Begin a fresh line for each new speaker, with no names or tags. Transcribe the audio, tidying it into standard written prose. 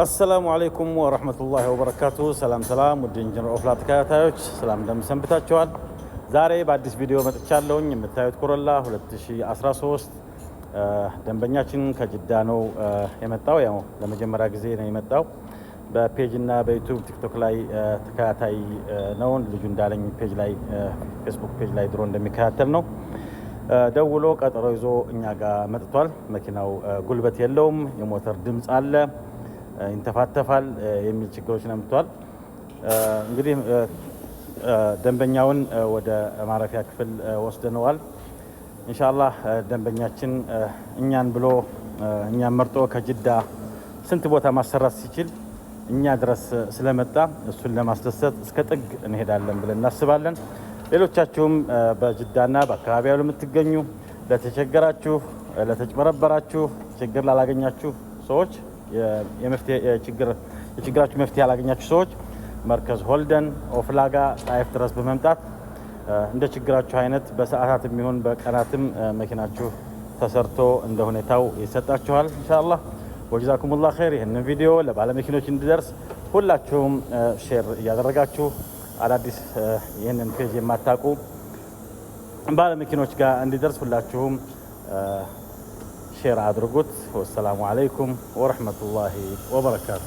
السلام عليكم ورحمة الله وبركاته. سلام سلام ودين جنر أفلات كاتايوش سلام دم سنبتاتشوال زاري بعد this فيديو متشالون يمتايت كورولا 2013 ደንበኛችን ከጅዳ ነው የመጣው ያው ለመጀመሪያ ጊዜ ነው የመጣው በፔጅ እና በዩቲዩብ ቲክቶክ ላይ ተከታታይ ነው ልጁ እንዳለኝ ፔጅ ላይ ፌስቡክ ፔጅ ላይ ድሮ እንደሚከታተል ነው ደውሎ ቀጠሮ ይዞ እኛ ጋር መጥቷል መኪናው ጉልበት የለውም የሞተር ድምጽ አለ ይንተፋተፋል የሚል ችግሮች ነው መጥቷል እንግዲህ ደንበኛውን ወደ ማረፊያ ክፍል ወስደነዋል ኢንሻአላህ ደንበኛችን እኛን ብሎ እኛን መርጦ ከጅዳ ስንት ቦታ ማሰራት ሲችል እኛ ድረስ ስለመጣ እሱን ለማስደሰት እስከ ጥግ እንሄዳለን ብለን እናስባለን ሌሎቻችሁም በጅዳና በአካባቢው ለምትገኙ ለተቸገራችሁ ለተጭበረበራችሁ ችግር ላላገኛችሁ ሰዎች የችግራችሁ መፍትሄ ያላገኛችሁ ሰዎች መርከዝ ሆልደን ኦፍላጋ ጣይፍ ድረስ በመምጣት እንደ ችግራችሁ አይነት በሰዓታት የሚሆን በቀናትም መኪናችሁ ተሰርቶ እንደ ሁኔታው ይሰጣችኋል ኢንሻአላህ ወጀዛኩሙላህ ኸይር ይሄንን ቪዲዮ ለባለ መኪኖች እንዲደርስ ሁላችሁም ሼር ያደረጋችሁ አዳዲስ ይሄንን ፔጅ የማታውቁ ባለ መኪኖች ጋር እንዲደርስ ሁላችሁም ሼር አድርጉት ወሰላሙ አለይኩም ወራህመቱላሂ ወበረካቱ